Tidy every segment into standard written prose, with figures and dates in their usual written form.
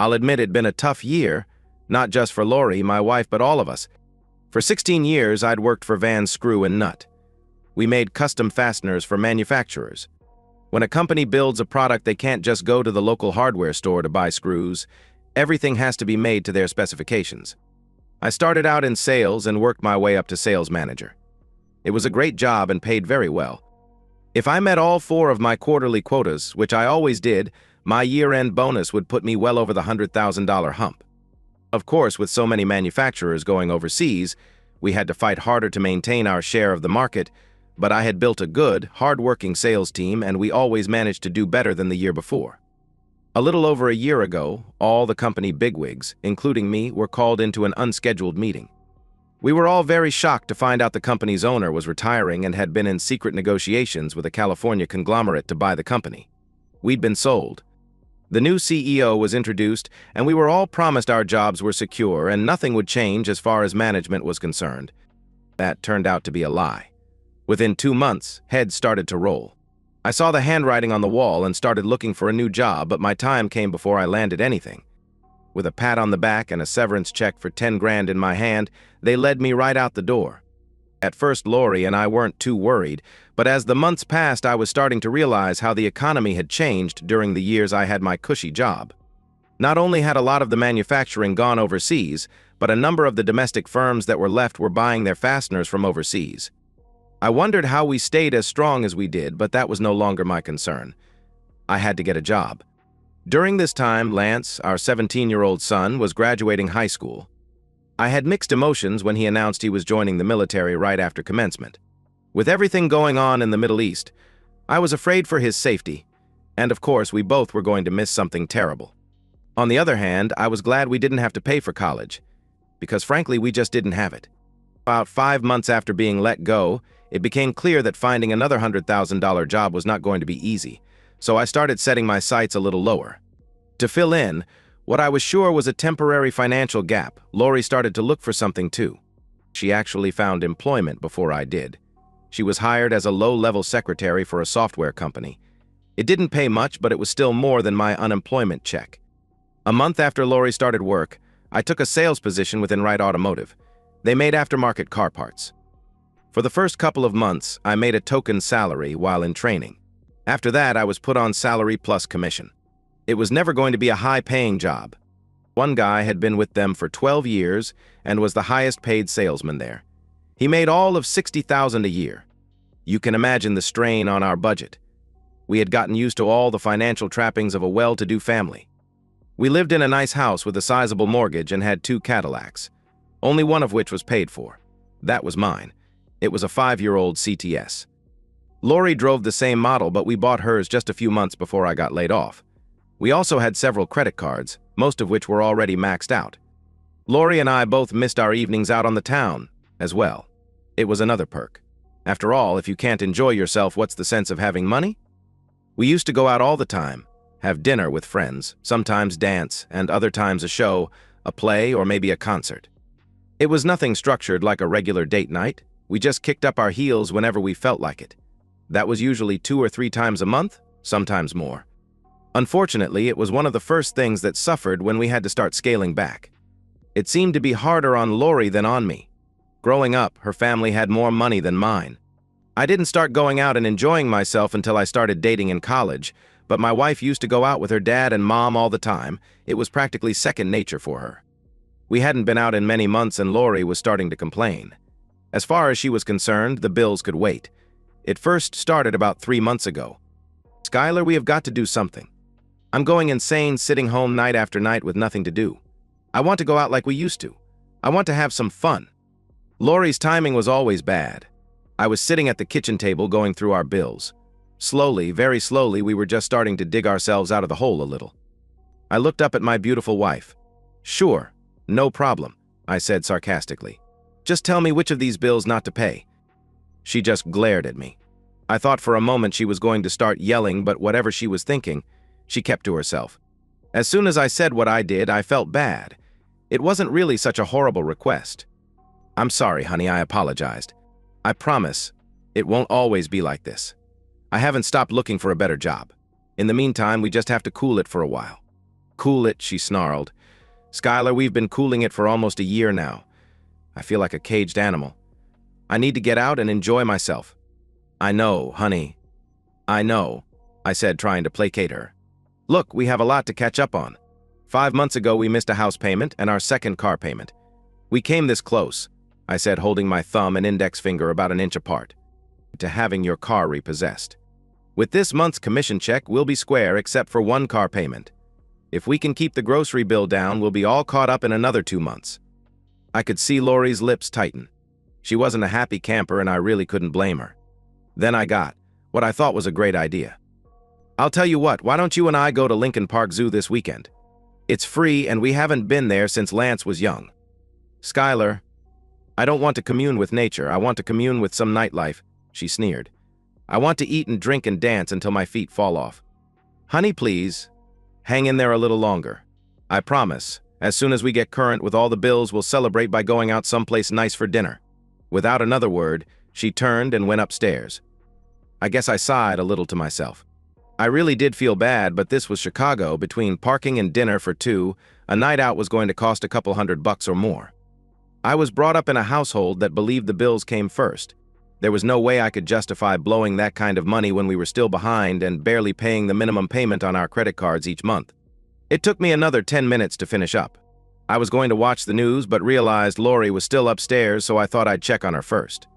I'll admit it'd been a tough year, not just for Lori, my wife, but all of us. For 16 years, I'd worked for Van Screw and Nut. We made custom fasteners for manufacturers. When a company builds a product, they can't just go to the local hardware store to buy screws. Everything has to be made to their specifications. I started out in sales and worked my way up to sales manager. It was a great job and paid very well. If I met all 4 of my quarterly quotas, which I always did, my year-end bonus would put me well over the $100,000 hump. Of course, with so many manufacturers going overseas, we had to fight harder to maintain our share of the market, but I had built a good, hard-working sales team, and we always managed to do better than the year before. A little over a year ago, all the company bigwigs, including me, were called into an unscheduled meeting. We were all very shocked to find out the company's owner was retiring and had been in secret negotiations with a California conglomerate to buy the company. We'd been sold. The new CEO was introduced, and we were all promised our jobs were secure and nothing would change as far as management was concerned. That turned out to be a lie. Within 2 months, heads started to roll. I saw the handwriting on the wall and started looking for a new job, but my time came before I landed anything. With a pat on the back and a severance check for 10 grand in my hand, they led me right out the door. At first, Lori and I weren't too worried, but as the months passed, I was starting to realize how the economy had changed during the years I had my cushy job. Not only had a lot of the manufacturing gone overseas, but a number of the domestic firms that were left were buying their fasteners from overseas. I wondered how we stayed as strong as we did, but that was no longer my concern. I had to get a job. During this time, Lance, our 17-year-old son, was graduating high school. I had mixed emotions when he announced he was joining the military right after commencement. With everything going on in the Middle East, I was afraid for his safety, and of course we both were going to miss something terrible. On the other hand, I was glad we didn't have to pay for college, because frankly we just didn't have it. About 5 months after being let go, it became clear that finding another $100,000 job was not going to be easy, so I started setting my sights a little lower. To fill in what I was sure was a temporary financial gap, Lori started to look for something too. She actually found employment before I did. She was hired as a low-level secretary for a software company. It didn't pay much, but it was still more than my unemployment check. A month after Lori started work, I took a sales position within Wright Automotive. They made aftermarket car parts. For the first couple of months, I made a token salary while in training. After that, I was put on salary plus commission. It was never going to be a high-paying job. One guy had been with them for 12 years and was the highest-paid salesman there. He made all of $60,000 a year. You can imagine the strain on our budget. We had gotten used to all the financial trappings of a well-to-do family. We lived in a nice house with a sizable mortgage and had 2 Cadillacs, only one of which was paid for. That was mine. It was a 5-year-old CTS. Lori drove the same model, but we bought hers just a few months before I got laid off. We also had several credit cards, most of which were already maxed out. Lori and I both missed our evenings out on the town, as well. It was another perk. After all, if you can't enjoy yourself, what's the sense of having money? We used to go out all the time, have dinner with friends, sometimes dance, and other times a show, a play, or maybe a concert. It was nothing structured like a regular date night. We just kicked up our heels whenever we felt like it. That was usually 2 or 3 times a month, sometimes more. Unfortunately, it was one of the first things that suffered when we had to start scaling back. It seemed to be harder on Lori than on me. Growing up, her family had more money than mine. I didn't start going out and enjoying myself until I started dating in college, but my wife used to go out with her dad and mom all the time. It was practically second nature for her. We hadn't been out in many months and Lori was starting to complain. As far as she was concerned, the bills could wait. It first started about 3 months ago. "Skylar, we have got to do something. I'm going insane sitting home night after night with nothing to do. I want to go out like we used to. I want to have some fun." Lori's timing was always bad. I was sitting at the kitchen table going through our bills. Slowly, very slowly, we were just starting to dig ourselves out of the hole a little. I looked up at my beautiful wife. "Sure, no problem," I said sarcastically. "Just tell me which of these bills not to pay." She just glared at me. I thought for a moment she was going to start yelling, but whatever she was thinking, she kept to herself. As soon as I said what I did, I felt bad. It wasn't really such a horrible request. "I'm sorry, honey," I apologized. "I promise it won't always be like this. I haven't stopped looking for a better job. In the meantime, we just have to cool it for a while." Cool it, she snarled. Skylar, we've been cooling it for almost a year now. I feel like a caged animal. I need to get out and enjoy myself. I know, honey. I know, I said, trying to placate her. Look, we have a lot to catch up on. 5 months ago, we missed a house payment and our second car payment. We came this close, I said, holding my thumb and index finger about an inch apart, to having your car repossessed. With this month's commission check, we'll be square except for one car payment. If we can keep the grocery bill down, we'll be all caught up in another 2 months. I could see Lori's lips tighten. She wasn't a happy camper and I really couldn't blame her. Then I got what I thought was a great idea. I'll tell you what, why don't you and I go to Lincoln Park Zoo this weekend? It's free and we haven't been there since Lance was young. Skylar, I don't want to commune with nature, I want to commune with some nightlife, she sneered. I want to eat and drink and dance until my feet fall off. Honey, please, hang in there a little longer. I promise, as soon as we get current with all the bills, we'll celebrate by going out someplace nice for dinner. Without another word, she turned and went upstairs. I guess I sighed a little to myself. I really did feel bad, but this was Chicago. Between parking and dinner for two, a night out was going to cost a couple $100 or more. I was brought up in a household that believed the bills came first. There was no way I could justify blowing that kind of money when we were still behind and barely paying the minimum payment on our credit cards each month. It took me another 10 minutes to finish up. I was going to watch the news, but realized Lori was still upstairs, so I thought I'd check on her first.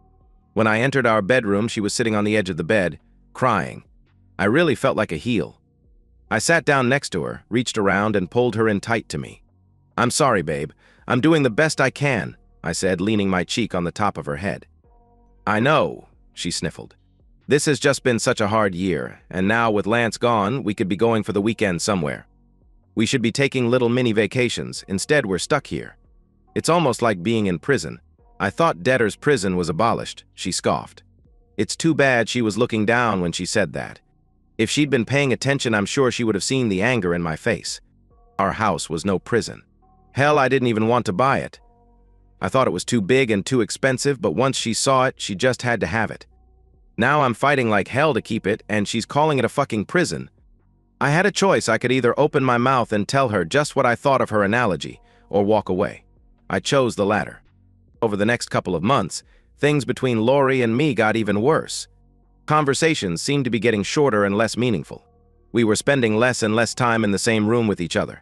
When I entered our bedroom, she was sitting on the edge of the bed, crying. I really felt like a heel. I sat down next to her, reached around, and pulled her in tight to me. I'm sorry, babe. I'm doing the best I can, I said, leaning my cheek on the top of her head. I know, she sniffled. This has just been such a hard year, and now with Lance gone, we could be going for the weekend somewhere. We should be taking little mini vacations. Instead, we're stuck here. It's almost like being in prison. I thought debtor's prison was abolished, she scoffed. It's too bad she was looking down when she said that. If she'd been paying attention, I'm sure she would have seen the anger in my face. Our house was no prison. Hell, I didn't even want to buy it. I thought it was too big and too expensive, but once she saw it, she just had to have it. Now I'm fighting like hell to keep it, and she's calling it a fucking prison. I had a choice. I could either open my mouth and tell her just what I thought of her analogy, or walk away. I chose the latter. Over the next couple of months, things between Lori and me got even worse. Conversations seemed to be getting shorter and less meaningful. We were spending less and less time in the same room with each other.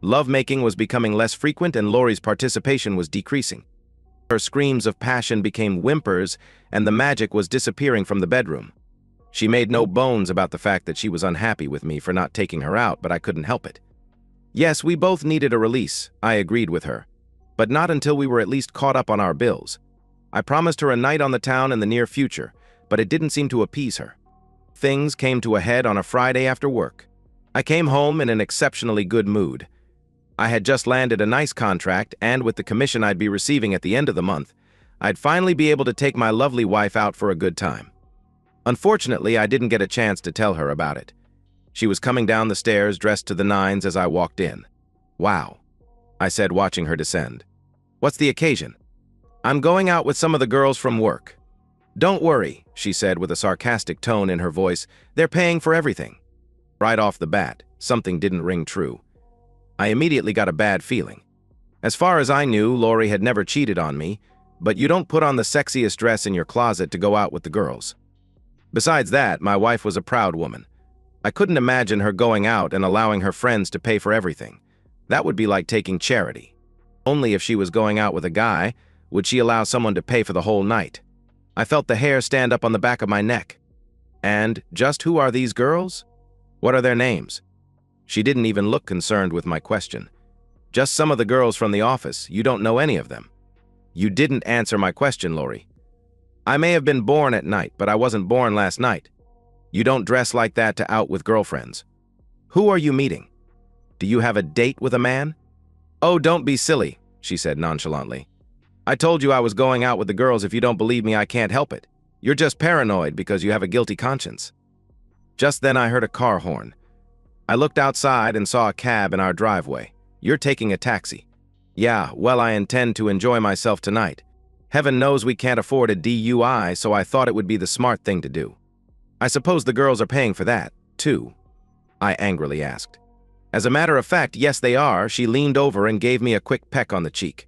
Lovemaking was becoming less frequent and Lori's participation was decreasing. Her screams of passion became whimpers and the magic was disappearing from the bedroom. She made no bones about the fact that she was unhappy with me for not taking her out, but I couldn't help it. Yes, we both needed a release, I agreed with her, but not until we were at least caught up on our bills. I promised her a night on the town in the near future, but it didn't seem to appease her. Things came to a head on a Friday after work. I came home in an exceptionally good mood. I had just landed a nice contract, and with the commission I'd be receiving at the end of the month, I'd finally be able to take my lovely wife out for a good time. Unfortunately, I didn't get a chance to tell her about it. She was coming down the stairs dressed to the nines as I walked in. Wow, I said, watching her descend. What's the occasion? I'm going out with some of the girls from work. Don't worry, she said with a sarcastic tone in her voice. They're paying for everything. Right off the bat, something didn't ring true. I immediately got a bad feeling. As far as I knew, Lori had never cheated on me, but you don't put on the sexiest dress in your closet to go out with the girls. Besides that, my wife was a proud woman. I couldn't imagine her going out and allowing her friends to pay for everything. That would be like taking charity. Only if she was going out with a guy would she allow someone to pay for the whole night. I felt the hair stand up on the back of my neck. And just who are these girls? What are their names? She didn't even look concerned with my question. Just some of the girls from the office. You don't know any of them. You didn't answer my question, Lori. I may have been born at night, but I wasn't born last night. You don't dress like that to out with girlfriends. Who are you meeting? Do you have a date with a man? Oh, don't be silly, she said nonchalantly. I told you I was going out with the girls. If you don't believe me, I can't help it. You're just paranoid because you have a guilty conscience. Just then I heard a car horn. I looked outside and saw a cab in our driveway. You're taking a taxi. Yeah, well, I intend to enjoy myself tonight. Heaven knows we can't afford a DUI, so I thought it would be the smart thing to do. I suppose the girls are paying for that, too? I angrily asked. As a matter of fact, yes they are. She leaned over and gave me a quick peck on the cheek.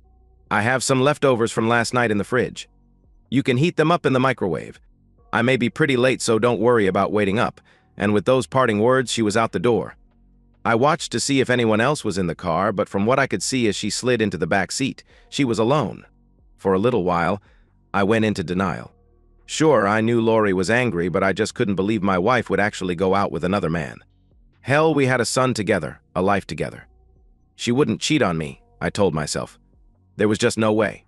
I have some leftovers from last night in the fridge. You can heat them up in the microwave. I may be pretty late, so don't worry about waiting up. And with those parting words, she was out the door. I watched to see if anyone else was in the car, but from what I could see as she slid into the back seat, she was alone. For a little while, I went into denial. Sure, I knew Lori was angry, but I just couldn't believe my wife would actually go out with another man. Hell, we had a son together, a life together. She wouldn't cheat on me, I told myself. There was just no way.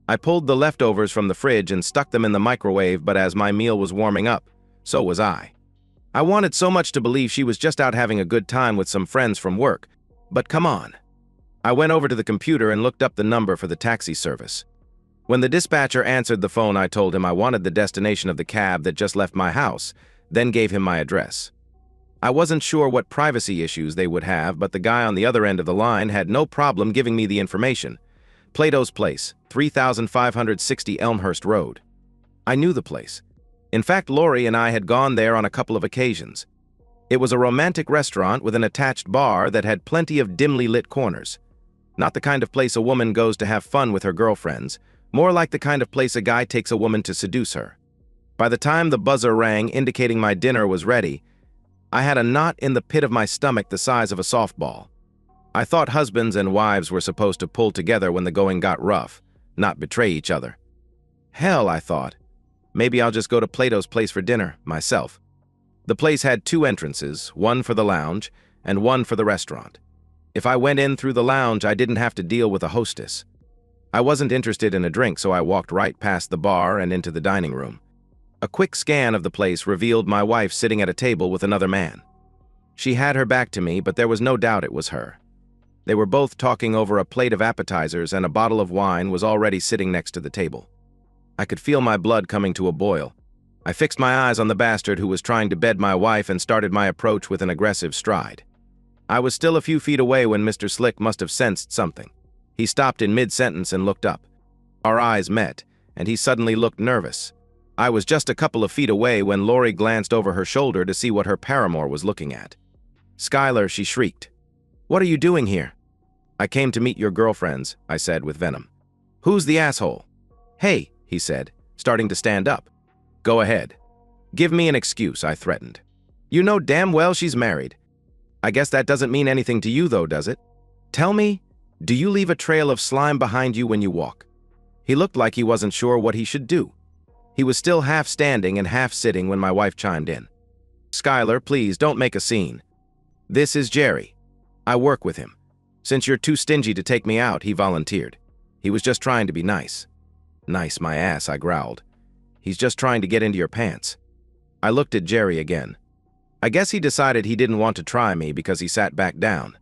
I pulled the leftovers from the fridge and stuck them in the microwave, but as my meal was warming up, so was I. I wanted so much to believe she was just out having a good time with some friends from work, but come on. I went over to the computer and looked up the number for the taxi service. When the dispatcher answered the phone, I told him I wanted the destination of the cab that just left my house, then gave him my address. I wasn't sure what privacy issues they would have, but the guy on the other end of the line had no problem giving me the information. Plato's Place, 3560 Elmhurst Road. I knew the place. In fact, Lori and I had gone there on a couple of occasions. It was a romantic restaurant with an attached bar that had plenty of dimly lit corners. Not the kind of place a woman goes to have fun with her girlfriends, more like the kind of place a guy takes a woman to seduce her. By the time the buzzer rang indicating my dinner was ready, I had a knot in the pit of my stomach the size of a softball. I thought husbands and wives were supposed to pull together when the going got rough, not betray each other. Hell, I thought. Maybe I'll just go to Plato's Place for dinner, myself. The place had two entrances, one for the lounge and one for the restaurant. If I went in through the lounge, I didn't have to deal with a hostess. I wasn't interested in a drink, so I walked right past the bar and into the dining room. A quick scan of the place revealed my wife sitting at a table with another man. She had her back to me, but there was no doubt it was her. They were both talking over a plate of appetizers, and a bottle of wine was already sitting next to the table. I could feel my blood coming to a boil. I fixed my eyes on the bastard who was trying to bed my wife and started my approach with an aggressive stride. I was still a few feet away when Mr. Slick must have sensed something. He stopped in mid-sentence and looked up. Our eyes met, and he suddenly looked nervous. I was just a couple of feet away when Lori glanced over her shoulder to see what her paramour was looking at. "Skylar," she shrieked. "What are you doing here?" "I came to meet your girlfriends," I said with venom. "Who's the asshole?" "Hey," he said, starting to stand up. "Go ahead. Give me an excuse," I threatened. "You know damn well she's married. I guess that doesn't mean anything to you though, does it? Tell me, do you leave a trail of slime behind you when you walk?" He looked like he wasn't sure what he should do. He was still half standing and half sitting when my wife chimed in. "Skylar, please don't make a scene. This is Jerry. I work with him. Since you're too stingy to take me out," he volunteered. "He was just trying to be nice." "Nice my ass," I growled. "He's just trying to get into your pants." I looked at Jerry again. I guess he decided he didn't want to try me because he sat back down.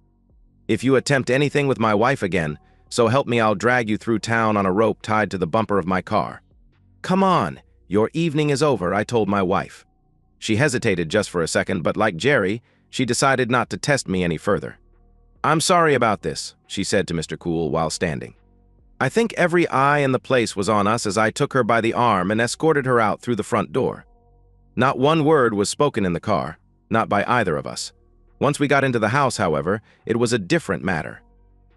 "If you attempt anything with my wife again, so help me, I'll drag you through town on a rope tied to the bumper of my car." "Come on, your evening is over," I told my wife. She hesitated just for a second, but like Jerry, she decided not to test me any further. "I'm sorry about this," she said to Mr. Cool while standing. I think every eye in the place was on us as I took her by the arm and escorted her out through the front door. Not one word was spoken in the car, not by either of us. Once we got into the house, however, it was a different matter.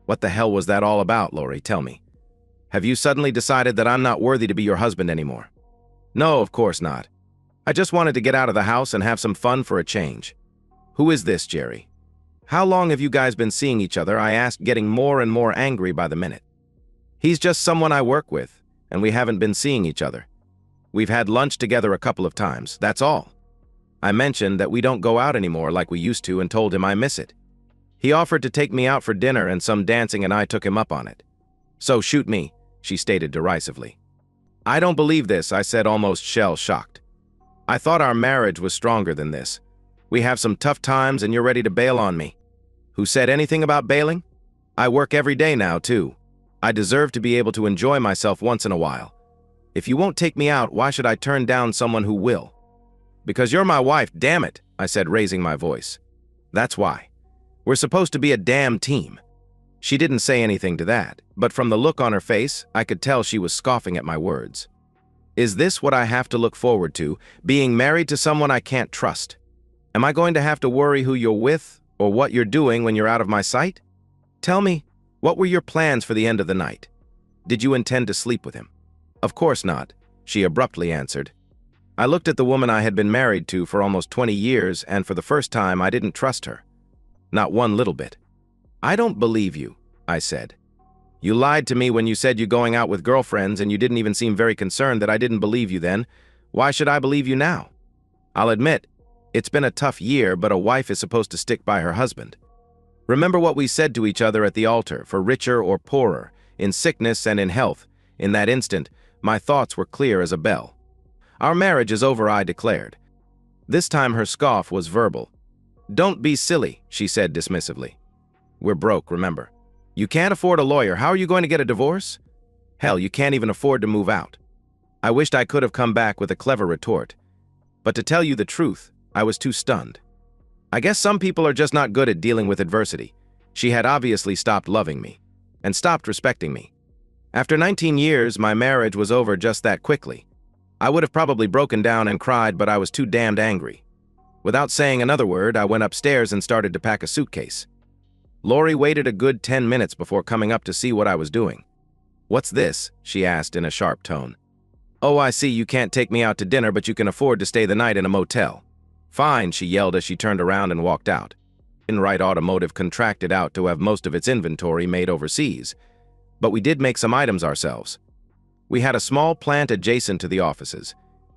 "What the hell was that all about, Lori? Tell me. Have you suddenly decided that I'm not worthy to be your husband anymore?" "No, of course not. I just wanted to get out of the house and have some fun for a change." "Who is this, Jerry? How long have you guys been seeing each other?" I asked, getting more and more angry by the minute. "He's just someone I work with, and we haven't been seeing each other. We've had lunch together a couple of times, that's all." I mentioned that we don't go out anymore like we used to and told him I miss it. He offered to take me out for dinner and some dancing, and I took him up on it. "So shoot me," she stated derisively. "I don't believe this," I said, almost shell-shocked. "I thought our marriage was stronger than this. We have some tough times and you're ready to bail on me." "Who said anything about bailing? I work every day now, too. I deserve to be able to enjoy myself once in a while. If you won't take me out, why should I turn down someone who will?" "Because you're my wife, damn it," I said, raising my voice. "That's why. We're supposed to be a damn team." She didn't say anything to that, but from the look on her face, I could tell she was scoffing at my words. Is this what I have to look forward to, being married to someone I can't trust? Am I going to have to worry who you're with, Or what you're doing when you're out of my sight? Tell me, what were your plans for the end of the night? Did you intend to sleep with him? Of course not, she abruptly answered. I looked at the woman I had been married to for almost 20 years, and for the first time I didn't trust her. Not one little bit. I don't believe you, I said. You lied to me when you said you're going out with girlfriends, and you didn't even seem very concerned that I didn't believe you then. Why should I believe you now? I'll admit, it's been a tough year, but a wife is supposed to stick by her husband. Remember what we said to each other at the altar, for richer or poorer, in sickness and in health. In that instant, my thoughts were clear as a bell. Our marriage is over, I declared. This time her scoff was verbal. Don't be silly, she said dismissively. We're broke, remember. You can't afford a lawyer. How are you going to get a divorce? Hell, you can't even afford to move out. I wished I could have come back with a clever retort. But to tell you the truth, I was too stunned. I guess some people are just not good at dealing with adversity. She had obviously stopped loving me, and stopped respecting me. After 19 years, my marriage was over just that quickly. I would have probably broken down and cried, but I was too damned angry. Without saying another word, I went upstairs and started to pack a suitcase. Lori waited a good 10 minutes before coming up to see what I was doing. What's this? She asked in a sharp tone. Oh, I see you can't take me out to dinner, but you can afford to stay the night in a motel. Fine, she yelled as she turned around and walked out. Enright Automotive contracted out to have most of its inventory made overseas, but we did make some items ourselves. We had a small plant adjacent to the offices.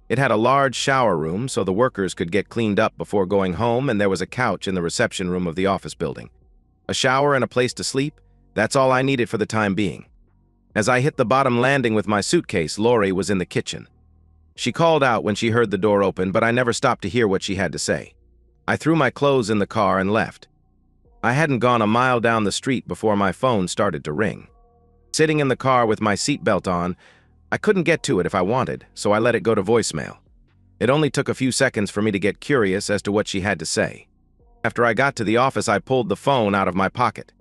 It had a large shower room so the workers could get cleaned up before going home, and there was a couch in the reception room of the office building. A shower and a place to sleep, that's all I needed for the time being. As I hit the bottom landing with my suitcase, Lori was in the kitchen. She called out when she heard the door open, but I never stopped to hear what she had to say. I threw my clothes in the car and left. I hadn't gone a mile down the street before my phone started to ring. Sitting in the car with my seatbelt on, I couldn't get to it if I wanted, so I let it go to voicemail. It only took a few seconds for me to get curious as to what she had to say. After I got to the office, I pulled the phone out of my pocket.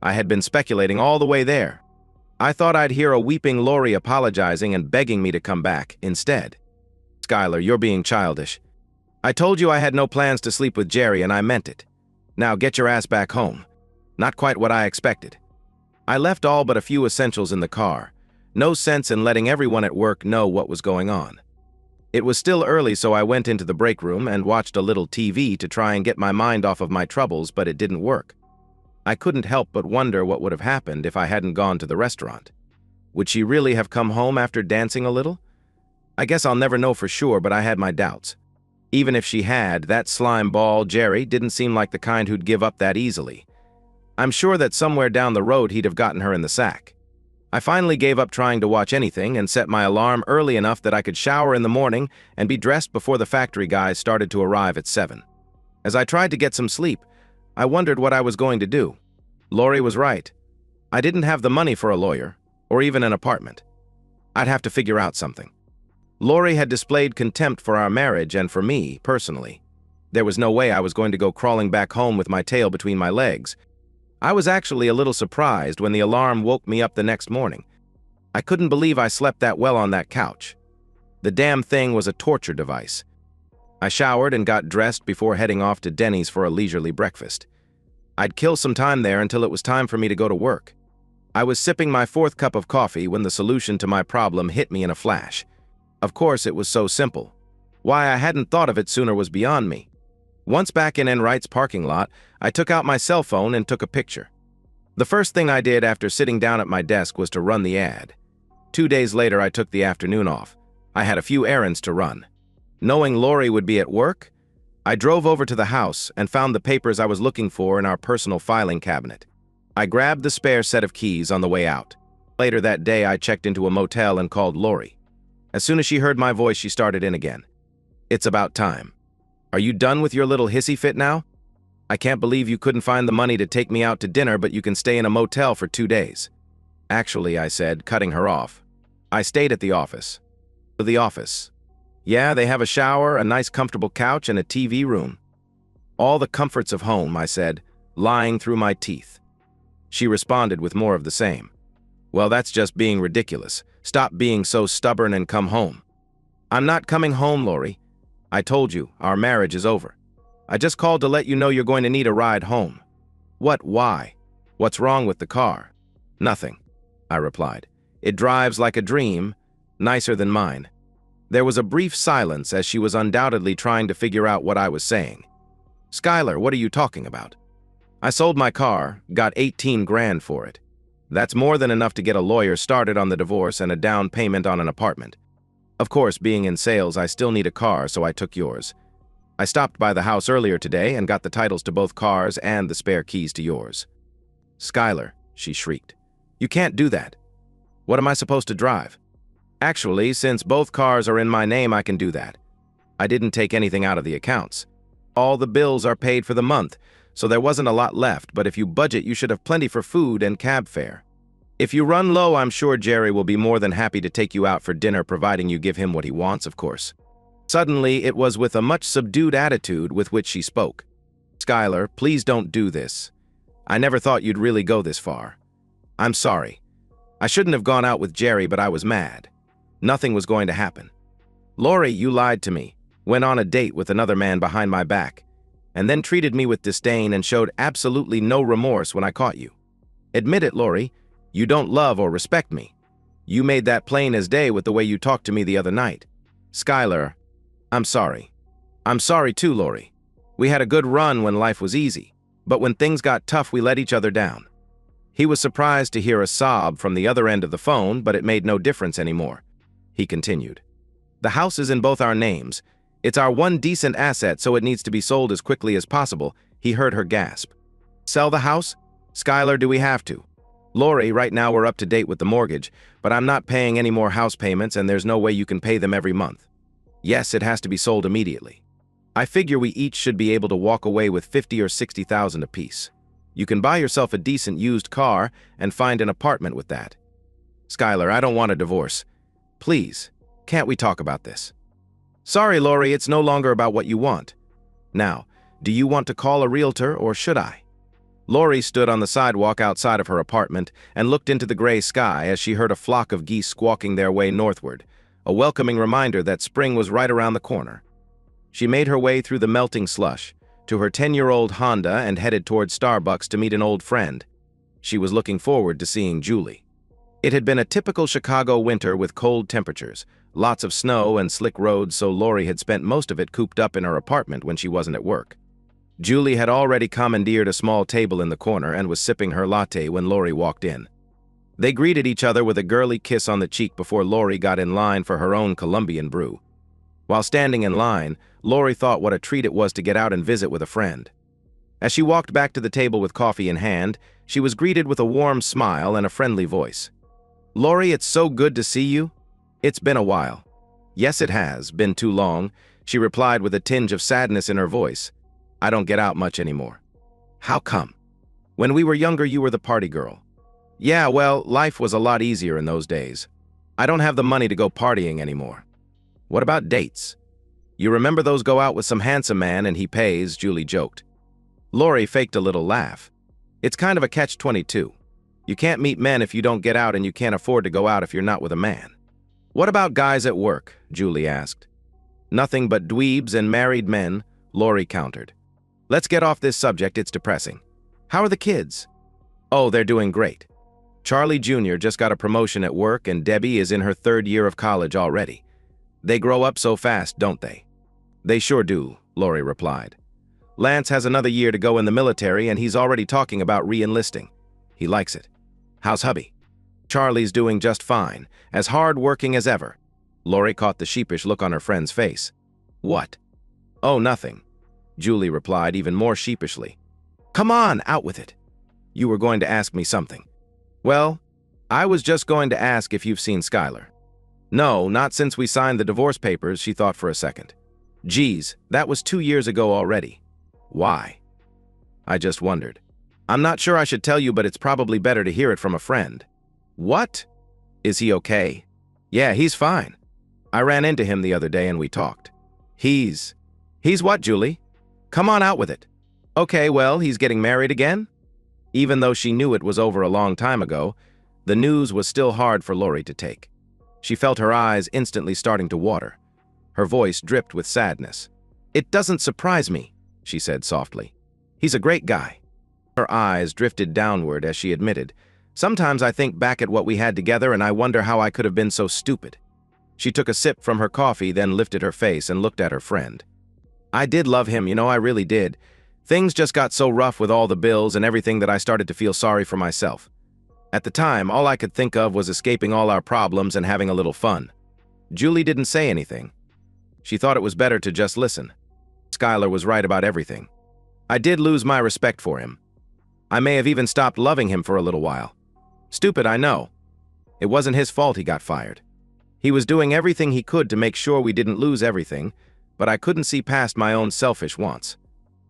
I had been speculating all the way there. I thought I'd hear a weeping Lori apologizing and begging me to come back. Instead, Skylar, you're being childish. I told you I had no plans to sleep with Jerry, and I meant it. Now get your ass back home. Not quite what I expected. I left all but a few essentials in the car. No sense in letting everyone at work know what was going on. It was still early, so I went into the break room and watched a little TV to try and get my mind off of my troubles, but it didn't work. I couldn't help but wonder what would have happened if I hadn't gone to the restaurant. Would she really have come home after dancing a little? I guess I'll never know for sure, but I had my doubts. Even if she had, that slime ball, Jerry, didn't seem like the kind who'd give up that easily. I'm sure that somewhere down the road he'd have gotten her in the sack. I finally gave up trying to watch anything and set my alarm early enough that I could shower in the morning and be dressed before the factory guys started to arrive at 7. As I tried to get some sleep, I wondered what I was going to do. Lori was right. I didn't have the money for a lawyer, or even an apartment. I'd have to figure out something. Lori had displayed contempt for our marriage and for me, personally. There was no way I was going to go crawling back home with my tail between my legs. I was actually a little surprised when the alarm woke me up the next morning. I couldn't believe I slept that well on that couch. The damn thing was a torture device. I showered and got dressed before heading off to Denny's for a leisurely breakfast. I'd kill some time there until it was time for me to go to work. I was sipping my 4th cup of coffee when the solution to my problem hit me in a flash. Of course, it was so simple. Why I hadn't thought of it sooner was beyond me. Once back in Enright's parking lot, I took out my cell phone and took a picture. The first thing I did after sitting down at my desk was to run the ad. 2 days later, I took the afternoon off. I had a few errands to run. Knowing Lori would be at work, I drove over to the house and found the papers I was looking for in our personal filing cabinet. I grabbed the spare set of keys on the way out. Later that day, I checked into a motel and called Lori. As soon as she heard my voice, she started in again. It's about time. Are you done with your little hissy fit now? I can't believe you couldn't find the money to take me out to dinner, but you can stay in a motel for 2 days. Actually, I said, cutting her off. I stayed at the office. The office. Yeah, they have a shower, a nice comfortable couch, and a TV room. All the comforts of home, I said, lying through my teeth. She responded with more of the same. Well, that's just being ridiculous. Stop being so stubborn and come home. I'm not coming home, Lori. I told you, our marriage is over. I just called to let you know you're going to need a ride home. What? Why? What's wrong with the car? Nothing, I replied. It drives like a dream, nicer than mine. There was a brief silence as she was undoubtedly trying to figure out what I was saying. Skylar, what are you talking about? I sold my car, got 18 grand for it. That's more than enough to get a lawyer started on the divorce and a down payment on an apartment. Of course, being in sales, I still need a car, so I took yours. I stopped by the house earlier today and got the titles to both cars and the spare keys to yours. Skylar, she shrieked. You can't do that. What am I supposed to drive? Actually, since both cars are in my name, I can do that. I didn't take anything out of the accounts. All the bills are paid for the month, so there wasn't a lot left, but if you budget, you should have plenty for food and cab fare. If you run low, I'm sure Jerry will be more than happy to take you out for dinner, providing you give him what he wants, of course. Suddenly, it was with a much subdued attitude with which she spoke. Skylar, please don't do this. I never thought you'd really go this far. I'm sorry. I shouldn't have gone out with Jerry, but I was mad. Nothing was going to happen. Lori, you lied to me, went on a date with another man behind my back, and then treated me with disdain and showed absolutely no remorse when I caught you. Admit it, Lori. You don't love or respect me. You made that plain as day with the way you talked to me the other night. Skylar, I'm sorry. I'm sorry too, Lori. We had a good run when life was easy, but when things got tough, we let each other down. He was surprised to hear a sob from the other end of the phone, but it made no difference anymore. He continued. The house is in both our names. It's our one decent asset, so it needs to be sold as quickly as possible. He heard her gasp. Sell the house? Skylar, do we have to? Lori, right now we're up to date with the mortgage, but I'm not paying any more house payments and there's no way you can pay them every month. Yes, it has to be sold immediately. I figure we each should be able to walk away with $50,000 or $60,000 apiece. You can buy yourself a decent used car and find an apartment with that. Skylar, I don't want a divorce. Please, can't we talk about this? Sorry, Lori, it's no longer about what you want. Now, do you want to call a realtor or should I? Lori stood on the sidewalk outside of her apartment and looked into the gray sky as she heard a flock of geese squawking their way northward, a welcoming reminder that spring was right around the corner. She made her way through the melting slush to her 10-year-old Honda and headed towards Starbucks to meet an old friend. She was looking forward to seeing Julie. It had been a typical Chicago winter with cold temperatures, lots of snow and slick roads, so Lori had spent most of it cooped up in her apartment when she wasn't at work. Julie had already commandeered a small table in the corner and was sipping her latte when Lori walked in. They greeted each other with a girly kiss on the cheek before Lori got in line for her own Colombian brew. While standing in line, Lori thought what a treat it was to get out and visit with a friend. As she walked back to the table with coffee in hand, she was greeted with a warm smile and a friendly voice. Lori, it's so good to see you. It's been a while. Yes, it has been too long, she replied with a tinge of sadness in her voice. I don't get out much anymore. How come? When we were younger, you were the party girl. Yeah, well, life was a lot easier in those days. I don't have the money to go partying anymore. What about dates? You remember those go out with some handsome man and he pays, Julie joked. Lori faked a little laugh. It's kind of a catch-22. You can't meet men if you don't get out and you can't afford to go out if you're not with a man. What about guys at work? Julie asked. Nothing but dweebs and married men, Lori countered. Let's get off this subject, it's depressing. How are the kids? Oh, they're doing great. Charlie Jr. just got a promotion at work and Debbie is in her 3rd year of college already. They grow up so fast, don't they? They sure do, Lori replied. Lance has another year to go in the military and he's already talking about re-enlisting. He likes it. How's hubby? Charlie's doing just fine, as hard-working as ever. Lori caught the sheepish look on her friend's face. What? Oh, nothing, Julie replied even more sheepishly. Come on, out with it. You were going to ask me something. Well, I was just going to ask if you've seen Skylar. No, not since we signed the divorce papers, she thought for a second. Geez, that was 2 years ago already. Why? I just wondered. I'm not sure I should tell you, but it's probably better to hear it from a friend. What? Is he okay? Yeah, he's fine. I ran into him the other day and we talked. He's what, Julie? Come on, out with it. Okay, well, he's getting married again? Even though she knew it was over a long time ago, the news was still hard for Lori to take. She felt her eyes instantly starting to water. Her voice dripped with sadness. It doesn't surprise me. she said softly. He's a great guy. Her eyes drifted downward as she admitted, "Sometimes I think back at what we had together and I wonder how I could have been so stupid." She took a sip from her coffee, then lifted her face and looked at her friend. "I did love him, I really did. Things just got so rough with all the bills and everything that I started to feel sorry for myself. At the time, all I could think of was escaping all our problems and having a little fun." Julie didn't say anything. She thought it was better to just listen. Skylar was right about everything. I did lose my respect for him. I may have even stopped loving him for a little while. Stupid, I know. It wasn't his fault he got fired. He was doing everything he could to make sure we didn't lose everything, but I couldn't see past my own selfish wants.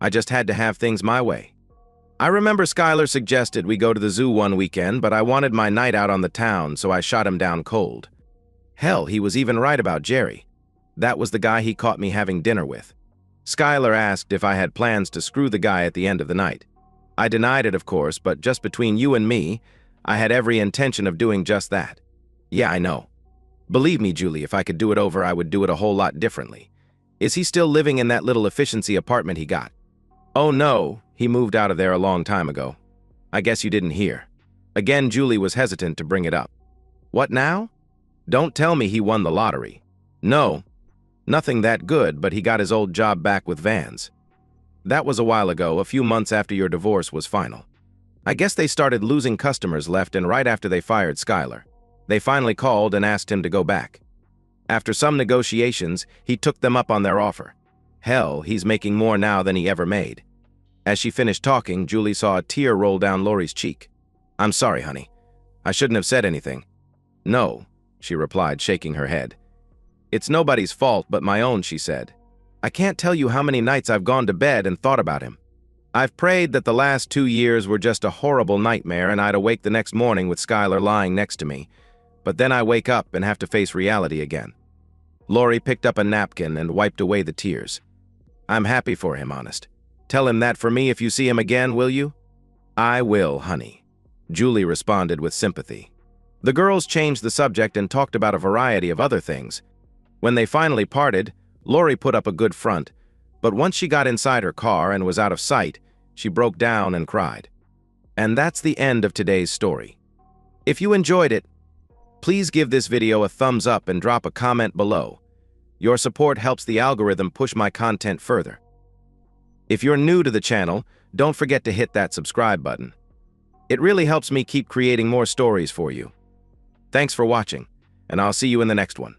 I just had to have things my way. I remember Skylar suggested we go to the zoo one weekend, but I wanted my night out on the town, so I shot him down cold. Hell, he was even right about Jerry. That was the guy he caught me having dinner with. Skylar asked if I had plans to screw the guy at the end of the night. I denied it, of course, but just between you and me, I had every intention of doing just that. Yeah, I know. Believe me, Julie, if I could do it over, I would do it a whole lot differently. Is he still living in that little efficiency apartment he got? Oh no, he moved out of there a long time ago. I guess you didn't hear. Again, Julie was hesitant to bring it up. What now? Don't tell me he won the lottery. No, nothing that good, but he got his old job back with Vans. That was a while ago, a few months after your divorce was final. I guess they started losing customers left and right after they fired Skylar. They finally called and asked him to go back. After some negotiations, he took them up on their offer. Hell, he's making more now than he ever made. As she finished talking, Julie saw a tear roll down Lori's cheek. I'm sorry, honey. I shouldn't have said anything. No, she replied, shaking her head. It's nobody's fault but my own, she said. I can't tell you how many nights I've gone to bed and thought about him. I've prayed that the last 2 years were just a horrible nightmare and I'd awake the next morning with Skylar lying next to me. But then I wake up and have to face reality again. Lori picked up a napkin and wiped away the tears. I'm happy for him, honest. Tell him that for me if you see him again, will you? I will, honey, Julie responded with sympathy. The girls changed the subject and talked about a variety of other things. When they finally parted, Lori put up a good front, but once she got inside her car and was out of sight, she broke down and cried. And that's the end of today's story. If you enjoyed it, please give this video a thumbs up and drop a comment below. Your support helps the algorithm push my content further. If you're new to the channel, don't forget to hit that subscribe button. It really helps me keep creating more stories for you. Thanks for watching, and I'll see you in the next one.